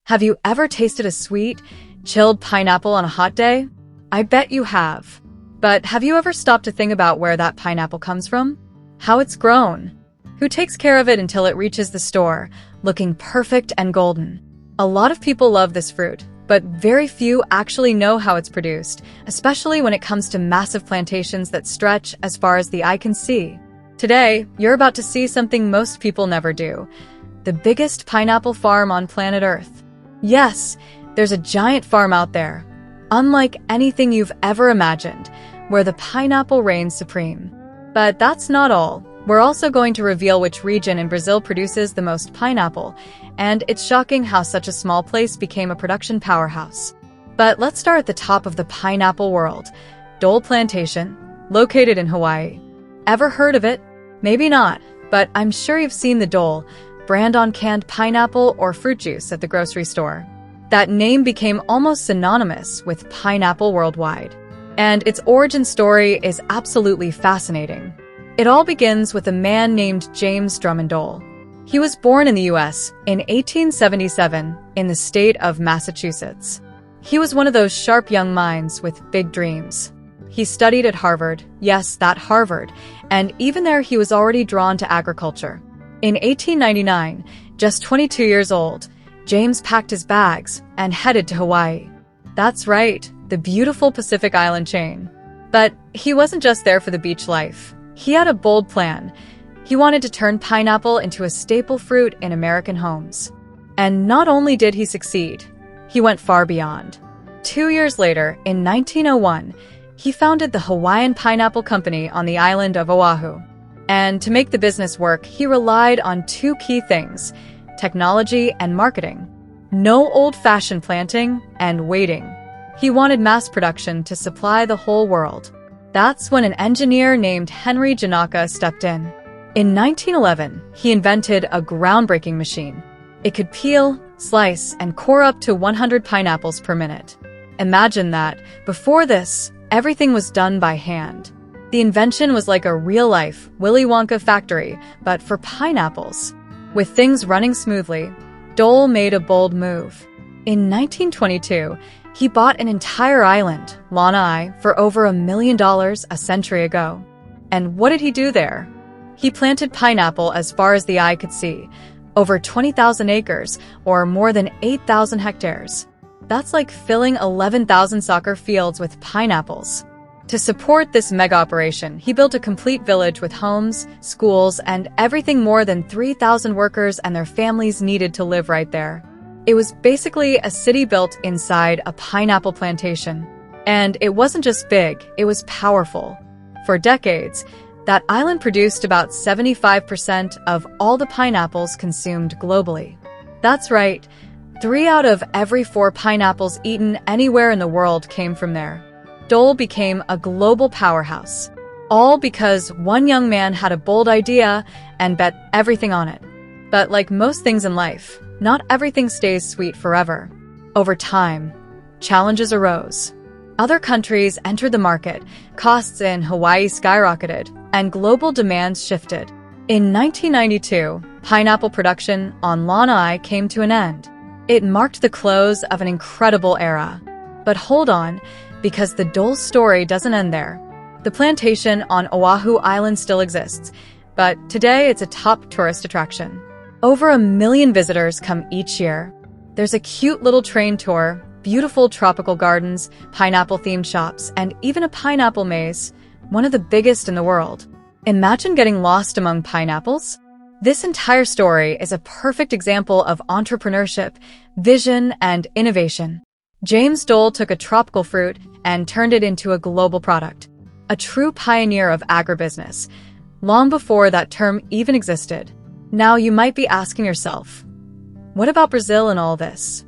Have you ever tasted a sweet, chilled pineapple on a hot day? I bet you have. But have you ever stopped to think about where that pineapple comes from? How it's grown? Who takes care of it until it reaches the store, looking perfect and golden? A lot of people love this fruit, but very few actually know how it's produced, especially when it comes to massive plantations that stretch as far as the eye can see. Today, you're about to see something most people never do: the biggest pineapple farm on planet Earth. Yes, there's a giant farm out there, unlike anything you've ever imagined, where the pineapple reigns supreme. But that's not all. We're also going to reveal which region in Brazil produces the most pineapple, and it's shocking how such a small place became a production powerhouse. But let's start at the top of the pineapple world, Dole Plantation, located in Hawaii. Ever heard of it? Maybe not, but I'm sure you've seen the Dole brand on canned pineapple or fruit juice at the grocery store. That name became almost synonymous with pineapple worldwide. And its origin story is absolutely fascinating. It all begins with a man named James Drummond Dole. He was born in the US in 1877 in the state of Massachusetts. He was one of those sharp young minds with big dreams. He studied at Harvard, yes, that Harvard, and even there he was already drawn to agriculture. In 1899, just 22 years old, James packed his bags and headed to Hawaii. That's right, the beautiful Pacific Island chain. But he wasn't just there for the beach life. He had a bold plan. He wanted to turn pineapple into a staple fruit in American homes. And not only did he succeed, he went far beyond. 2 years later, in 1901, he founded the Hawaiian Pineapple Company on the island of Oahu. And to make the business work, he relied on two key things: technology and marketing. No old-fashioned planting and waiting. He wanted mass production to supply the whole world. That's when an engineer named Henry Janaka stepped in. In 1911, he invented a groundbreaking machine. It could peel, slice, and core up to 100 pineapples per minute. Imagine that. Before this, everything was done by hand. The invention was like a real-life Willy Wonka factory, but for pineapples. With things running smoothly, Dole made a bold move. In 1922, he bought an entire island, Lanai, for over $1 million a century ago. And what did he do there? He planted pineapple as far as the eye could see, over 20,000 acres, or more than 8,000 hectares. That's like filling 11,000 soccer fields with pineapples. To support this mega operation, he built a complete village with homes, schools, and everything more than 3,000 workers and their families needed to live right there. It was basically a city built inside a pineapple plantation. And it wasn't just big, it was powerful. For decades, that island produced about 75% of all the pineapples consumed globally. That's right, 3 out of every 4 pineapples eaten anywhere in the world came from there. Dole became a global powerhouse, all because one young man had a bold idea and bet everything on it. But like most things in life, not everything stays sweet forever. Over time, challenges arose. Other countries entered the market, costs in Hawaii skyrocketed, and global demands shifted. In 1992, pineapple production on Lanai came to an end. It marked the close of an incredible era. But hold on, because the Dole story doesn't end there. The plantation on Oahu Island still exists, but today it's a top tourist attraction. Over 1 million visitors come each year. There's a cute little train tour, beautiful tropical gardens, pineapple-themed shops, and even a pineapple maze, one of the biggest in the world. Imagine getting lost among pineapples. This entire story is a perfect example of entrepreneurship, vision, and innovation. James Dole took a tropical fruit and turned it into a global product, a true pioneer of agribusiness, long before that term even existed. Now you might be asking yourself, what about Brazil in all this?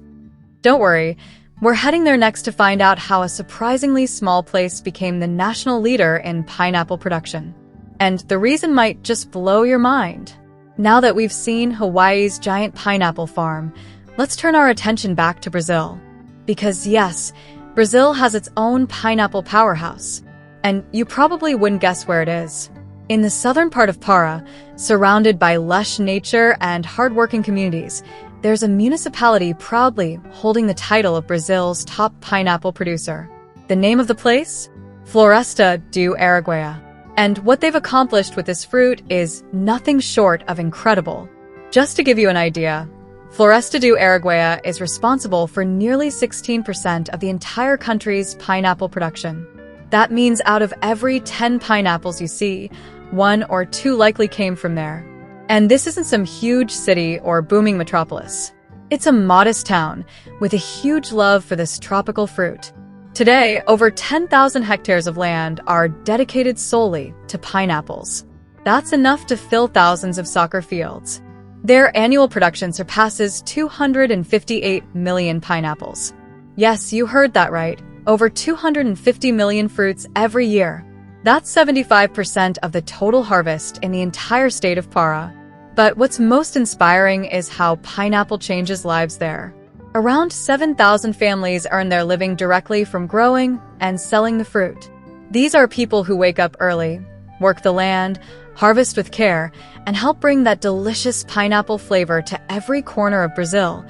Don't worry, we're heading there next to find out how a surprisingly small place became the national leader in pineapple production. And the reason might just blow your mind. Now that we've seen Hawaii's giant pineapple farm, let's turn our attention back to Brazil. Because yes, Brazil has its own pineapple powerhouse. And you probably wouldn't guess where it is. In the southern part of Para, surrounded by lush nature and hardworking communities, there's a municipality proudly holding the title of Brazil's top pineapple producer. The name of the place? Floresta do Araguaia. And what they've accomplished with this fruit is nothing short of incredible. Just to give you an idea, Floresta do Araguaia is responsible for nearly 16% of the entire country's pineapple production. That means out of every 10 pineapples you see, 1 or 2 likely came from there. And this isn't some huge city or booming metropolis. It's a modest town with a huge love for this tropical fruit. Today, over 10,000 hectares of land are dedicated solely to pineapples. That's enough to fill thousands of soccer fields. Their annual production surpasses 258 million pineapples. Yes, you heard that right. Over 250 million fruits every year. That's 75% of the total harvest in the entire state of Pará. But what's most inspiring is how pineapple changes lives there. Around 7,000 families earn their living directly from growing and selling the fruit. These are people who wake up early, work the land, harvest with care, and help bring that delicious pineapple flavor to every corner of Brazil,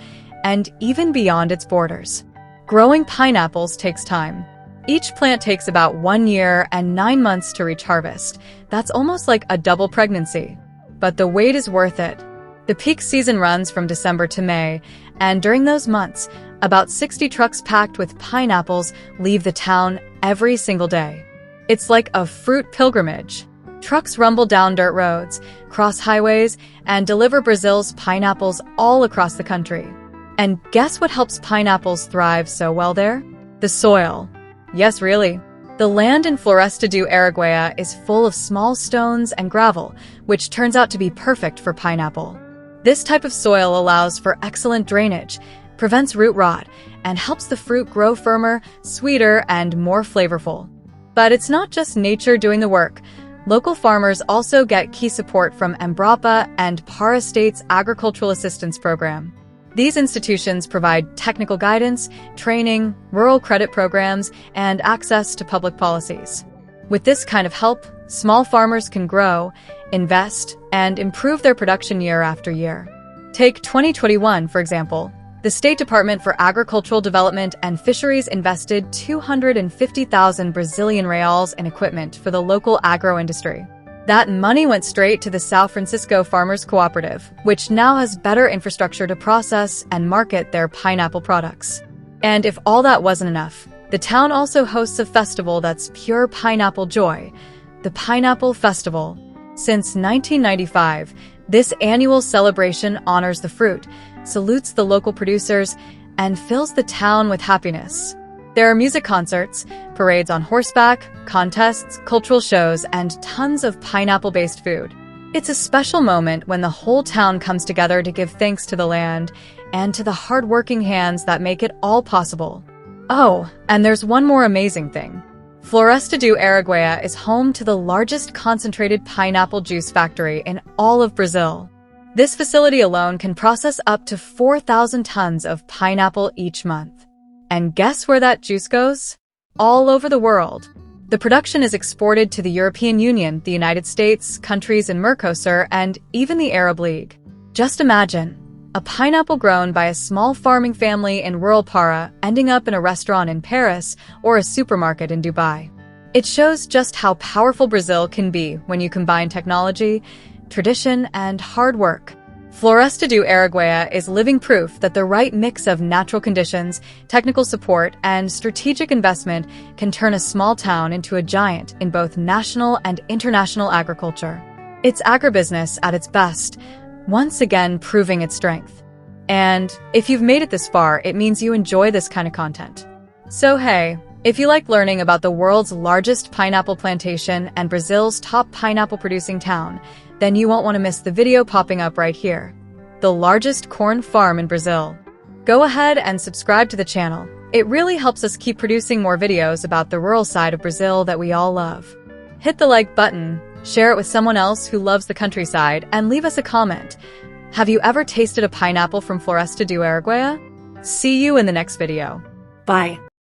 and even beyond its borders. Growing pineapples takes time. Each plant takes about 1 year and 9 months to reach harvest. That's almost like a double pregnancy. But the wait is worth it. The peak season runs from December to May, and during those months, about 60 trucks packed with pineapples leave the town every single day. It's like a fruit pilgrimage. Trucks rumble down dirt roads, cross highways, and deliver Brazil's pineapples all across the country. And guess what helps pineapples thrive so well there? The soil. Yes, really. The land in Floresta do Araguaia is full of small stones and gravel, which turns out to be perfect for pineapple. This type of soil allows for excellent drainage, prevents root rot, and helps the fruit grow firmer, sweeter, and more flavorful. But it's not just nature doing the work. Local farmers also get key support from Embrapa and Pará State's Agricultural Assistance Program. These institutions provide technical guidance, training, rural credit programs, and access to public policies. With this kind of help, small farmers can grow, invest, and improve their production year after year. Take 2021, for example. The State Department for Agricultural Development and Fisheries invested 250,000 Brazilian reals in equipment for the local agro-industry. That money went straight to the São Francisco Farmers Cooperative, which now has better infrastructure to process and market their pineapple products. And if all that wasn't enough, the town also hosts a festival that's pure pineapple joy, the Pineapple Festival. Since 1995, this annual celebration honors the fruit, salutes the local producers, and fills the town with happiness. There are music concerts, parades on horseback, contests, cultural shows, and tons of pineapple-based food. It's a special moment when the whole town comes together to give thanks to the land and to the hard-working hands that make it all possible. Oh, and there's one more amazing thing. Floresta do Araguaia is home to the largest concentrated pineapple juice factory in all of Brazil. This facility alone can process up to 4,000 tons of pineapple each month. And guess where that juice goes? All over the world. The production is exported to the European Union, the United States, countries in Mercosur, and even the Arab League. Just imagine, a pineapple grown by a small farming family in rural Pará ending up in a restaurant in Paris or a supermarket in Dubai. It shows just how powerful Brazil can be when you combine technology, tradition, and hard work. Floresta do Araguaia is living proof that the right mix of natural conditions, technical support, and strategic investment can turn a small town into a giant in both national and international agriculture. It's agribusiness at its best, once again proving its strength. And if you've made it this far, it means you enjoy this kind of content. So hey, if you like learning about the world's largest pineapple plantation and Brazil's top pineapple producing town, then you won't want to miss the video popping up right here. The largest corn farm in Brazil. Go ahead and subscribe to the channel. It really helps us keep producing more videos about the rural side of Brazil that we all love. Hit the like button, share it with someone else who loves the countryside, and leave us a comment. Have you ever tasted a pineapple from Floresta do Araguaia? See you in the next video. Bye.